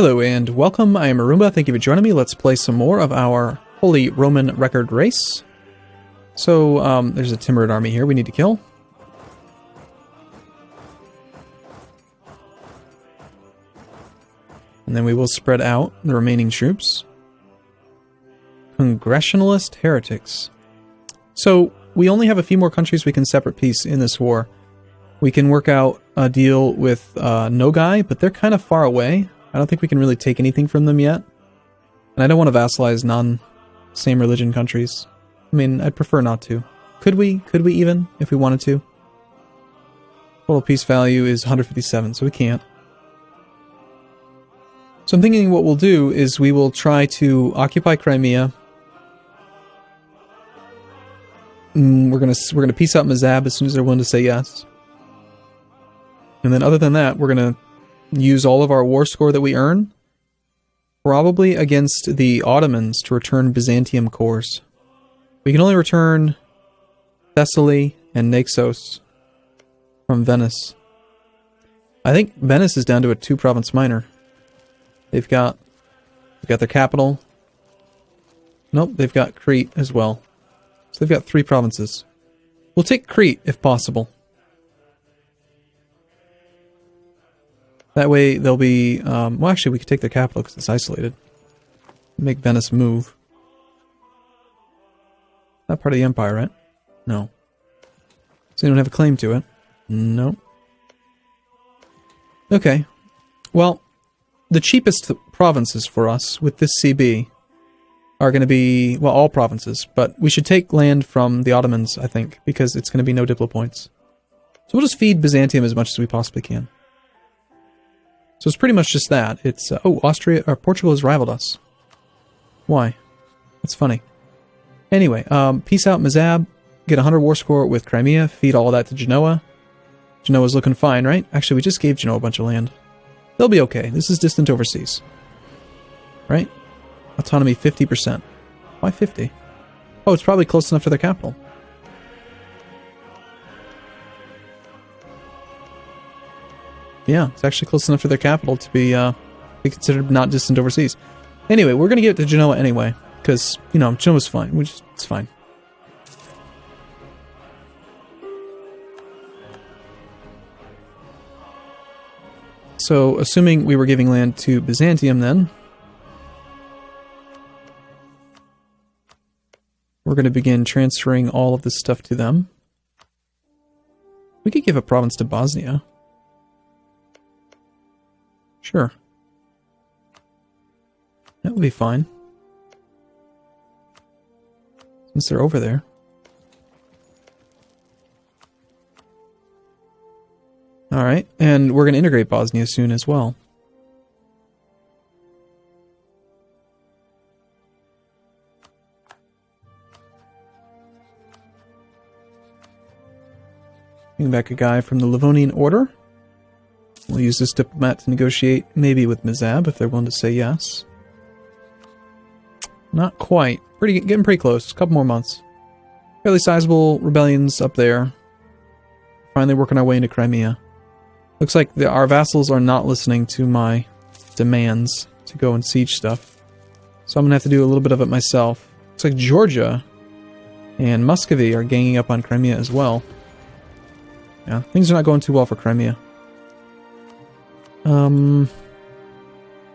Hello and welcome, I am Arumba, thank you for joining me. Let's play some more of our Holy Roman Record Race. So, there's a Timurid army here we need to kill. And then we will spread out the remaining troops. Congressionalist heretics. So, we only have a few more countries we can separate peace in this war. We can work out a deal with Nogai, but they're kind of far away. I don't think we can really take anything from them yet. And I don't want to vassalize non-same religion countries. I mean, I'd prefer not to. Could we? Could we even, if we wanted to? Total peace value is 157, so we can't. So I'm thinking what we'll do is we will try to occupy Crimea. We're gonna peace out Mazab as soon as they're willing to say yes. And then other than that, we're gonna use all of our war score that we earn, probably against the Ottomans, to return Byzantium cores. We can only return Thessaly and Naxos from Venice. I think Venice is down to a 2-province minor. They've got their capital. Nope, they've got Crete as well. So they've got 3 provinces. We'll take Crete if possible. That way they'll be, well actually we could take their capital because it's isolated. Make Venice move. Not part of the empire, right? No. So they don't have a claim to it? No. Okay. Well, the cheapest provinces for us with this CB are going to be, well, all provinces, but we should take land from the Ottomans, I think, because it's going to be no Diplo points. So we'll just feed Byzantium as much as we possibly can. So it's pretty much just that. It's, oh, Austria, or Portugal has rivaled us. Why? That's funny. Anyway, peace out Mazab, get 100 war score with Crimea, feed all that to Genoa. Genoa's looking fine, right? Actually, we just gave Genoa a bunch of land. They'll be okay. This is distant overseas. Right? Autonomy 50%. Why 50? Oh, it's probably close enough to their capital. Yeah, it's actually close enough to their capital to be considered not distant overseas. Anyway, we're going to give it to Genoa anyway, because, you know, Genoa's fine. It's fine. So, assuming we were giving land to Byzantium then, we're going to begin transferring all of this stuff to them. We could give a province to Bosnia. Sure. That would be fine. Since they're over there. Alright, and we're going to integrate Bosnia soon as well. Bring back a guy from the Livonian Order. We'll use this diplomat to negotiate, maybe with Mazab, if they're willing to say yes. Not quite. Getting pretty close. A couple more months. Fairly sizable rebellions up there. Finally working our way into Crimea. Looks like our vassals are not listening to my demands to go and siege stuff. So I'm going to have to do a little bit of it myself. Looks like Georgia and Muscovy are ganging up on Crimea as well. Yeah, things are not going too well for Crimea.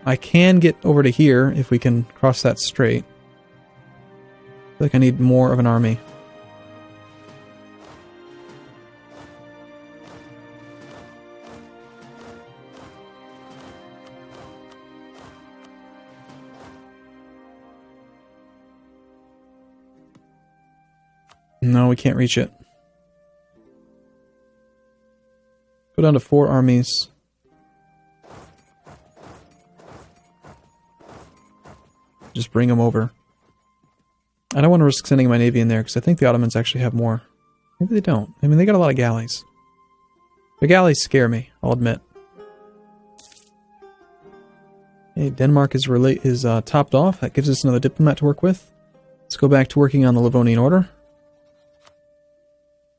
I can get over to here if we can cross that strait. I feel like I need more of an army. No, we can't reach it. Go down to 4 armies. Just bring them over. I don't want to risk sending my navy in there because I think the Ottomans actually have more. Maybe they don't. I mean, they got a lot of galleys. The galleys scare me, I'll admit. Hey, Denmark is topped off. That gives us another diplomat to work with. Let's go back to working on the Livonian Order.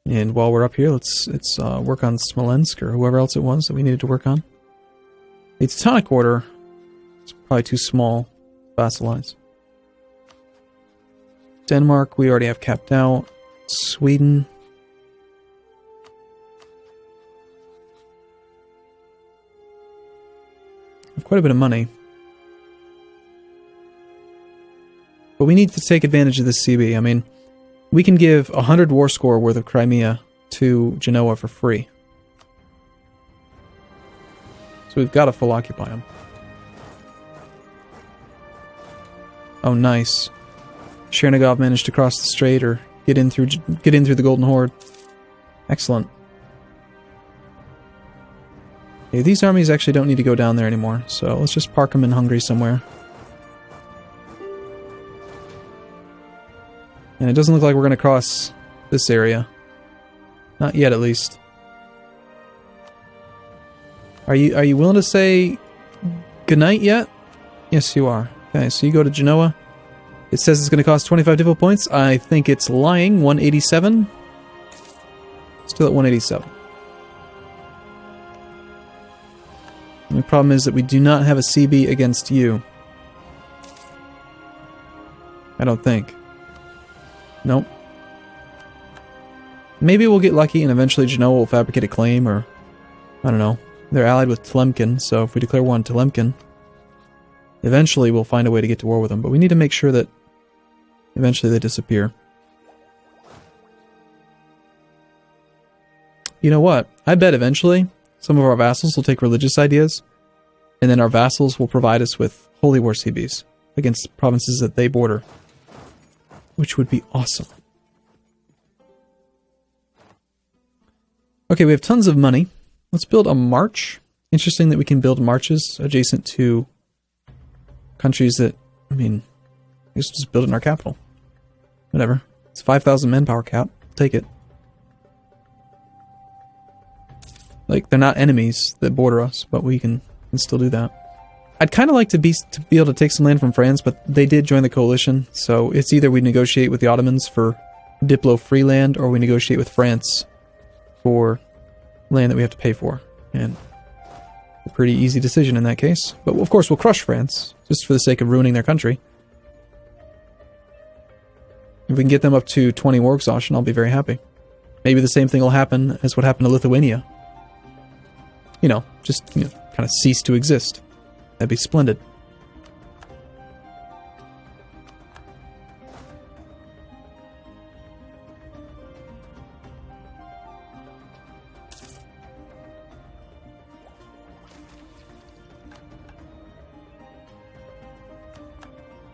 And while we're up here, let's work on Smolensk or whoever else it was that we needed to work on. The Teutonic Order probably too small. Vassalize. Denmark, we already have capped out. Sweden. We have quite a bit of money. But we need to take advantage of this CB. I mean, we can give 100 war score worth of Crimea to Genoa for free. So we've got to full occupy them. Oh, nice. Chernigov managed to cross the strait or get in through the Golden Horde. Excellent. Okay, these armies actually don't need to go down there anymore, so let's just park them in Hungary somewhere. And it doesn't look like we're going to cross this area. Not yet, at least. Are you willing to say goodnight yet? Yes, you are. Okay, so you go to Genoa. It says it's going to cost 25 Divil points. I think it's lying. 187. Still at 187. And the problem is that we do not have a CB against you. I don't think. Nope. Maybe we'll get lucky and eventually Genoa will fabricate a claim, or I don't know. They're allied with Tlemcen, so if we declare war on Tlemcen, eventually we'll find a way to get to war with them. But we need to make sure that eventually they disappear. You know what? I bet eventually some of our vassals will take religious ideas, and then our vassals will provide us with holy war CBs against provinces that they border, which would be awesome. Okay, we have tons of money. Let's build a march. Interesting that we can build marches adjacent to countries that, I mean, I guess just build it in our capital. Whatever. It's 5,000 manpower cap. Take it. Like, they're not enemies that border us, but we can still do that. I'd kind of like to be able to take some land from France, but they did join the coalition, so it's either we negotiate with the Ottomans for Diplo-free land, or we negotiate with France for land that we have to pay for. And a pretty easy decision in that case. But of course we'll crush France, just for the sake of ruining their country. If we can get them up to 20 war exhaustion, I'll be very happy. Maybe the same thing will happen as what happened to Lithuania. You know, just, kind of cease to exist. That'd be splendid.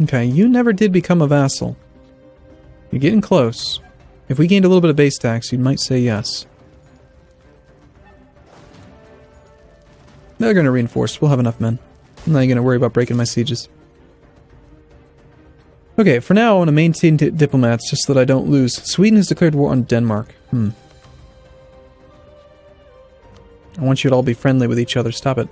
Okay, you never did become a vassal. You're getting close. If we gained a little bit of base tax, you might say yes. They're going to reinforce. We'll have enough men. I'm not going to worry about breaking my sieges. Okay, for now I want to maintain diplomats just so that I don't lose. Sweden has declared war on Denmark. I want you to all be friendly with each other. Stop it.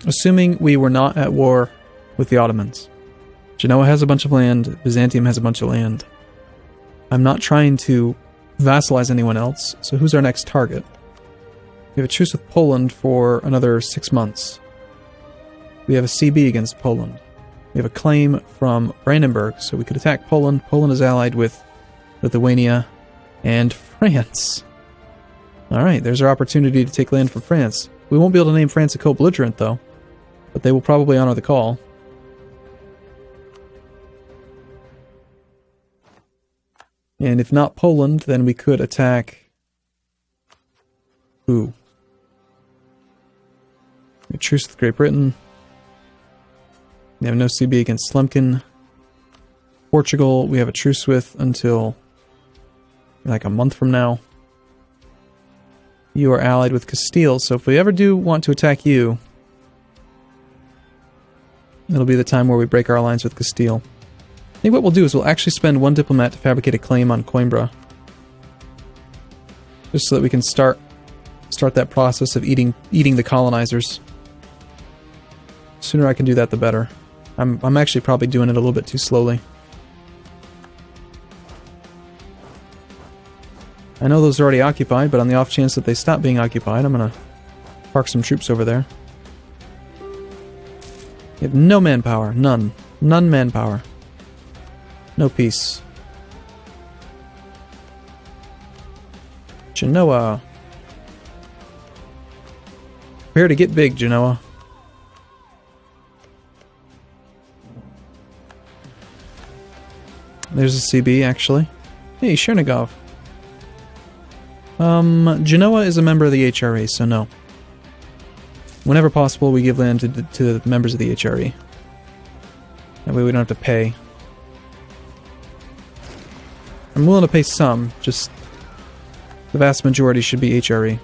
Assuming we were not at war with the Ottomans. Genoa has a bunch of land, Byzantium has a bunch of land. I'm not trying to vassalize anyone else, so who's our next target? We have a truce with Poland for another 6 months. We have a CB against Poland. We have a claim from Brandenburg, so we could attack Poland. Poland is allied with Lithuania and France. Alright, there's our opportunity to take land from France. We won't be able to name France a co-belligerent, though. But they will probably honor the call. And if not Poland, then we could attack... Who? A truce with Great Britain. We have no CB against Tlemcen. Portugal, we have a truce with until like a month from now. You are allied with Castile, so if we ever do want to attack you, it'll be the time where we break our alliance with Castile. I think what we'll do is we'll actually spend 1 diplomat to fabricate a claim on Coimbra. Just so that we can start that process of eating the colonizers. The sooner I can do that, the better. I'm actually probably doing it a little bit too slowly. I know those are already occupied, but on the off chance that they stop being occupied, I'm gonna park some troops over there. You have no manpower. None. None manpower. No peace. Genoa. Prepare to get big, Genoa. There's a CB, actually. Hey, Chernigov. Genoa is a member of the HRE, so no. Whenever possible, we give land to the members of the HRE. That way we don't have to pay. I'm willing to pay some, just the vast majority should be HRE.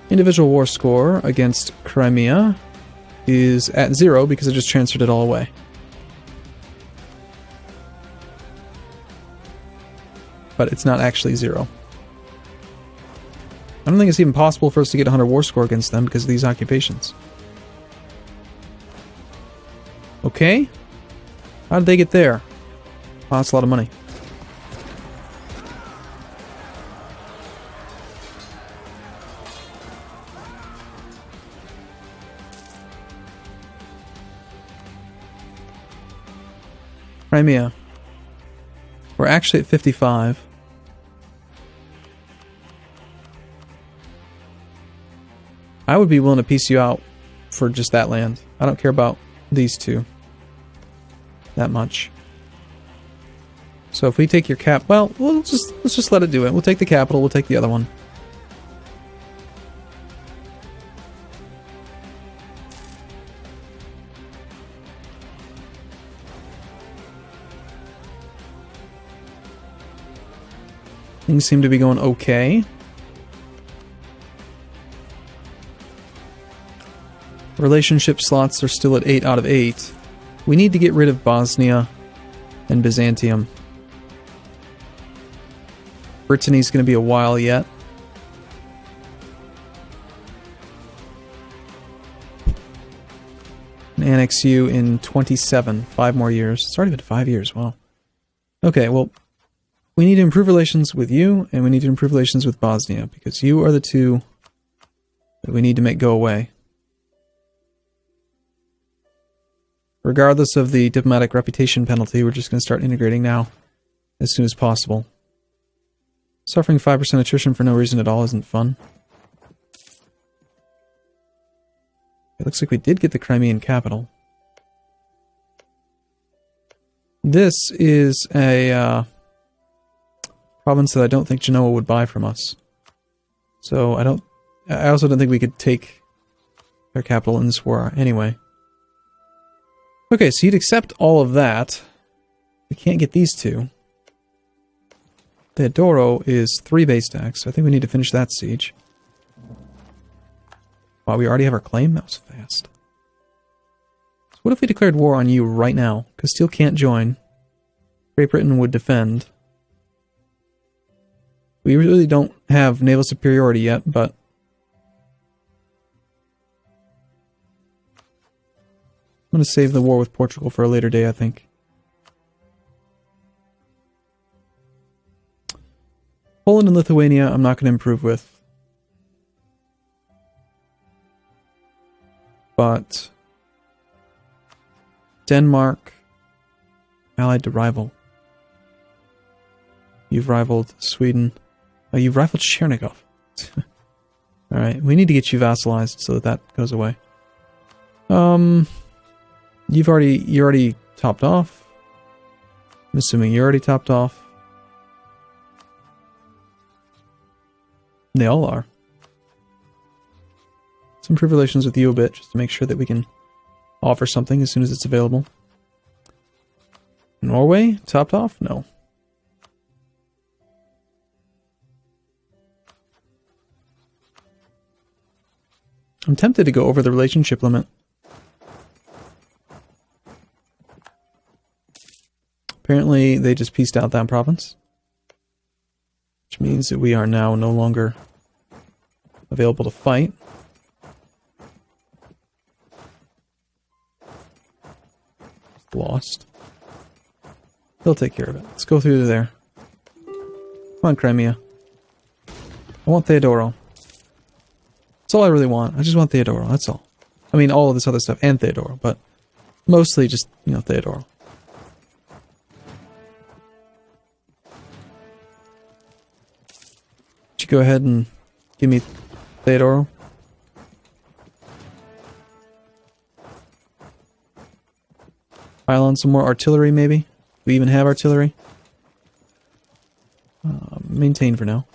Individual war score against Crimea is at 0 because I just transferred it all away. But it's not actually 0. I don't think it's even possible for us to get a 100 war score against them because of these occupations. Okay. How did they get there? Wow, that's a lot of money. Crimea. We're actually at 55. I would be willing to piece you out for just that land. I don't care about these two that much. So if we take your cap, well, let's just let it do it. We'll take the capital, we'll take the other one. Things seem to be going okay. Relationship slots are still at 8 out of 8. We need to get rid of Bosnia and Byzantium. Brittany's going to be a while yet. And annex you in 27. 5 more years. It's already been 5 years. Wow. Okay, well, we need to improve relations with you, and we need to improve relations with Bosnia, because you are the two that we need to make go away. Regardless of the diplomatic reputation penalty, we're just going to start integrating now, as soon as possible. Suffering 5% attrition for no reason at all isn't fun. It looks like we did get the Crimean capital. This is a province that I don't think Genoa would buy from us. So I also don't think we could take their capital in this war anyway. Okay, so you'd accept all of that. We can't get these two. Teodoro is 3 base tax, so I think we need to finish that siege. Wow, we already have our claim? That was fast. So what if we declared war on you right now? Castile can't join. Great Britain would defend. We really don't have naval superiority yet, but I'm going to save the war with Portugal for a later day, I think. Poland and Lithuania, I'm not going to improve with. But Denmark, allied to rival. You've rivaled Sweden. Oh, you've rivaled Chernigov. Alright, we need to get you vassalized so that goes away. You're already topped off. I'm assuming you're already topped off. They all are. Let's improve relations with you a bit, just to make sure that we can offer something as soon as it's available. Norway, topped off? No. I'm tempted to go over the relationship limit. Apparently, they just pieced out that province. Which means that we are now no longer available to fight. Lost. They'll take care of it. Let's go through there. Come on, Crimea. I want Theodoro. That's all I really want. I just want Theodoro, that's all. I mean, all of this other stuff and Theodoro, but mostly just, you know, Theodoro. Would you go ahead and give me Theodoro? Pile on some more artillery, maybe? We even have artillery? Maintain for now.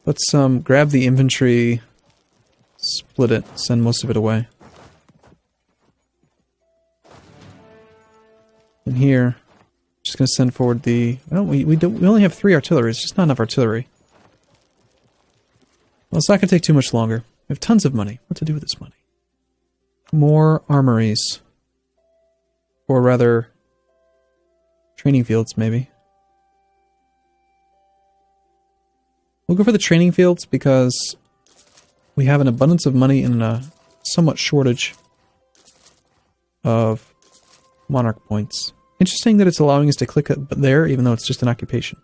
Let's grab the infantry, split it, send most of it away. And here, just gonna send forward the. Well, we only have 3 artillery. It's just not enough artillery. Well, it's not gonna take too much longer. We have tons of money. What to do with this money? More armories, or rather, training fields, maybe. We'll go for the training fields because we have an abundance of money and a somewhat shortage of monarch points. Interesting that it's allowing us to click it there, even though it's just an occupation.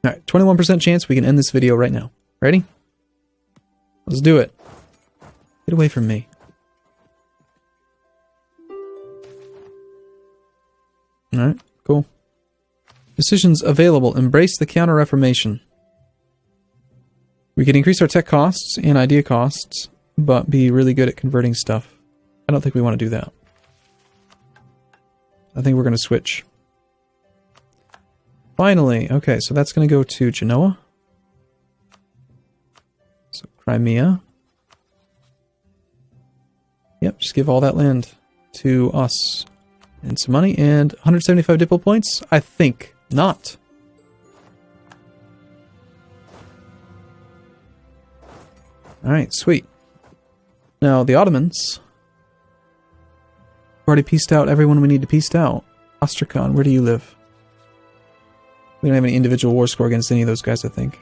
Alright, 21% chance we can end this video right now. Ready? Let's do it. Get away from me. Alright, cool. Decisions available. Embrace the Counter-Reformation. We can increase our tech costs and idea costs, but be really good at converting stuff. I don't think we want to do that. I think we're going to switch. Finally, okay, so that's going to go to Genoa. So Crimea. Yep, just give all that land to us. And some money, and 175 Diplo points? I think not. Alright, sweet. Now, the Ottomans. We've already pieced out everyone we need to piece out. Astrakhan, where do you live? We don't have any individual war score against any of those guys, I think.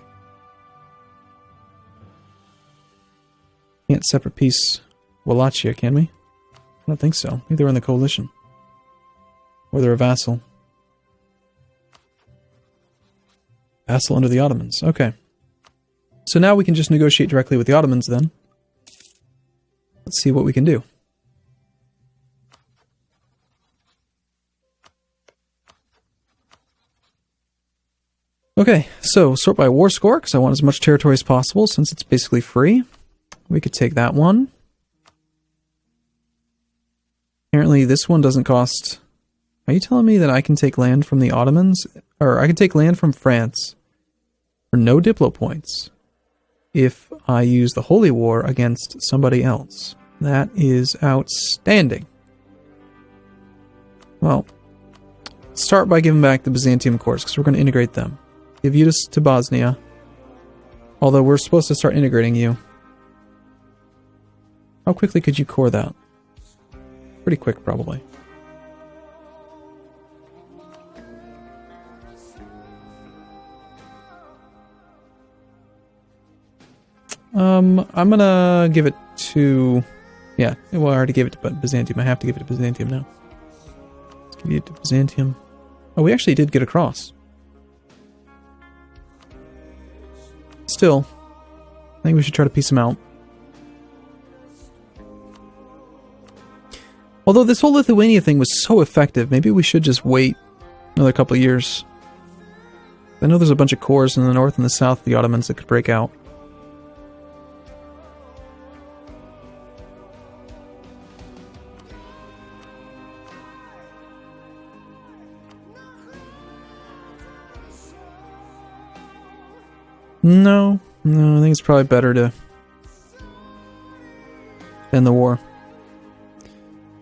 Can't separate peace Wallachia, can we? I don't think so. I think they were in the coalition. Or they're a vassal. Vassal under the Ottomans. Okay. So now we can just negotiate directly with the Ottomans then. Let's see what we can do. Okay, so sort by war score, because I want as much territory as possible since it's basically free. We could take that one. Apparently this one doesn't cost... Are you telling me that I can take land from the Ottomans? Or I can take land from France for no Diplo points if I use the Holy War against somebody else. That is outstanding. Well, start by giving back the Byzantium cores, because we're going to integrate them. Give you to Bosnia. Although we're supposed to start integrating you. How quickly could you core that? Pretty quick, probably. I'm gonna give it to... Yeah, well, I already gave it to Byzantium. I have to give it to Byzantium now. Let's give it to Byzantium. Oh, we actually did get across. Still, I think we should try to piece them out. Although this whole Lithuania thing was so effective, maybe we should just wait another couple of years. I know there's a bunch of cores in the north and the south of the Ottomans that could break out. No, I think it's probably better to end the war.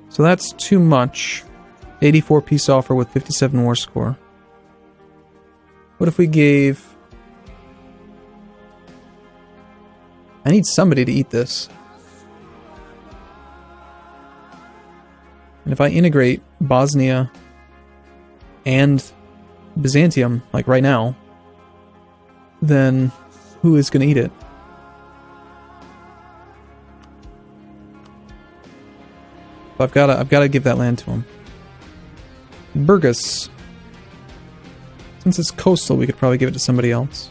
So that's too much. 84 peace offer with 57 war score. What if we gave... I need somebody to eat this. And if I integrate Bosnia and Byzantium, like right now, then who is going to eat it? I've got to give that land to him. Burgas. Since it's coastal, we could probably give it to somebody else.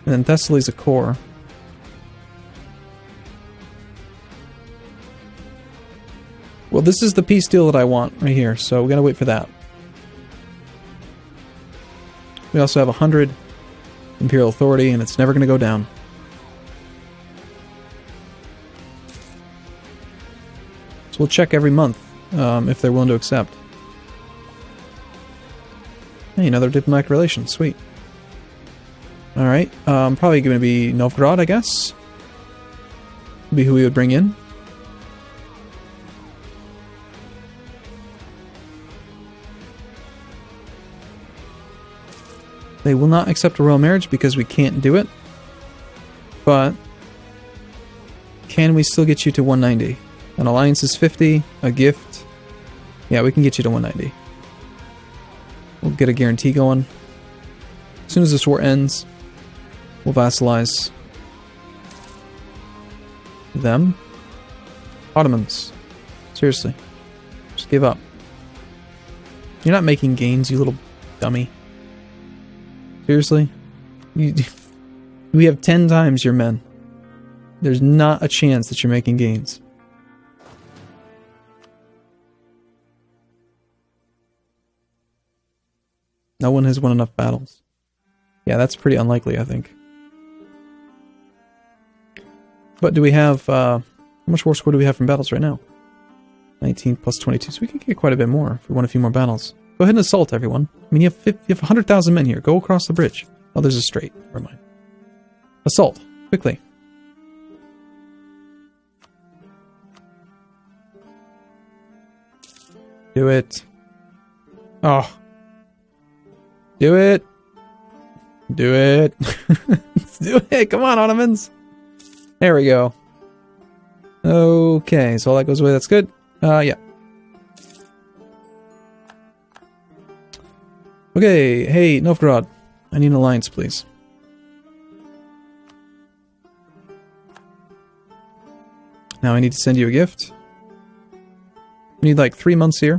And then Thessaly's a core. Well, this is the peace deal that I want right here, so we gotta wait for that. We also have 100 Imperial Authority, and it's never gonna go down. So we'll check every month if they're willing to accept. Hey, another diplomatic relation, sweet. Alright, probably gonna be Novgorod, I guess. Be who we would bring in. They will not accept a royal marriage because we can't do it. But can we still get you to 190? An alliance is 50, a gift. Yeah, we can get you to 190. We'll get a guarantee going. As soon as this war ends, we'll vassalize them. Ottomans. Seriously. Just give up. You're not making gains, you little dummy. Seriously? We have 10 times your men. There's not a chance that you're making gains. No one has won enough battles. Yeah, that's pretty unlikely, I think. But do we have... how much war score do we have from battles right now? 19 plus 22, so we can get quite a bit more if we won a few more battles. Go ahead and assault, everyone. I mean, you have 100,000 men here. Go across the bridge. Oh, there's a strait. Never mind. Assault. Quickly. Do it. Oh. Do it. Do it. Let's do it. Come on, Ottomans. There we go. Okay, so all that goes away. That's good. Yeah. Okay, hey, Novgorod. I need an alliance, please. Now I need to send you a gift. We need like 3 months here.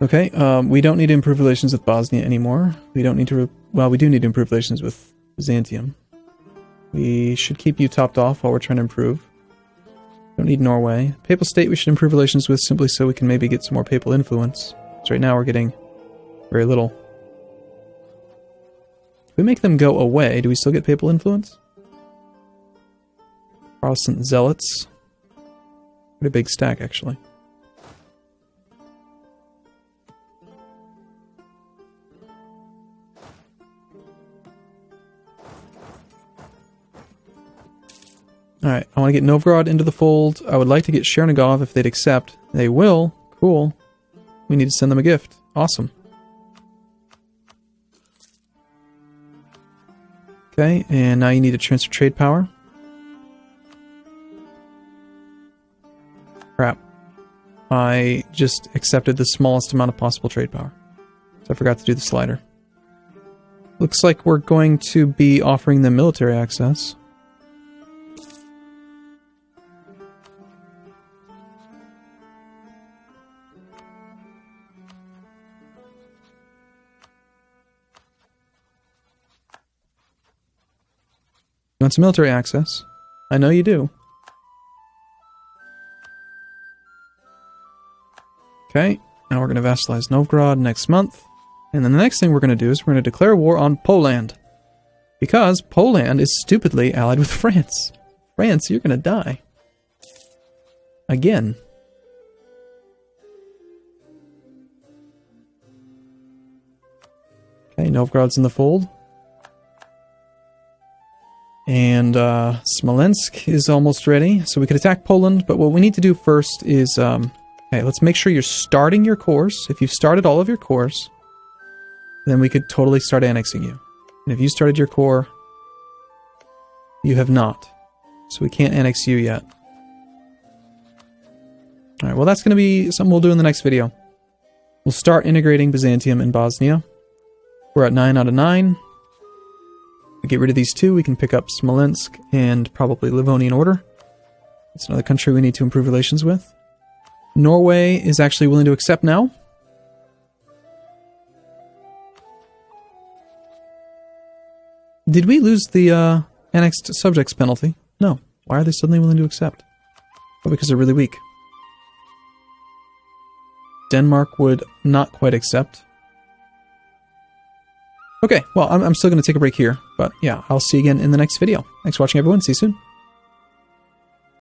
Okay, we don't need to improve relations with Bosnia anymore. We don't need to... well, we do need to improve relations with Byzantium. We should keep you topped off while we're trying to improve. Don't need Norway. Papal State we should improve relations with simply so we can maybe get some more papal influence. Because right now we're getting very little. If we make them go away, do we still get papal influence? Protestant zealots. Pretty big stack, actually. Alright, I want to get Novgorod into the fold. I would like to get Chernigov if they'd accept. They will. Cool. We need to send them a gift. Awesome. Okay, and now you need to transfer trade power. Crap. I just accepted the smallest amount of possible trade power. So I forgot to do the slider. Looks like we're going to be offering them military access. You want some military access? I know you do. Okay, now we're going to vassalize Novgorod next month. And then the next thing we're going to do is we're going to declare war on Poland. Because Poland is stupidly allied with France. France, you're going to die. Again. Okay, Novgorod's in the fold. And Smolensk is almost ready, so we could attack Poland, but what we need to do first is, okay, let's make sure you're starting your course. If you've started all of your course, then we could totally start annexing you. And if you started your core, you have not. So we can't annex you yet. Alright, well that's going to be something we'll do in the next video. We'll start integrating Byzantium and Bosnia. We're at 9 out of 9. We get rid of these two, we can pick up Smolensk and probably Livonian Order. It's another country we need to improve relations with. Norway is actually willing to accept now. Did we lose the annexed subjects penalty? No. Why are they suddenly willing to accept? Oh, because they're really weak. Denmark would not quite accept. Okay, well, I'm still going to take a break here. But yeah, I'll see you again in the next video. Thanks for watching, everyone. See you soon.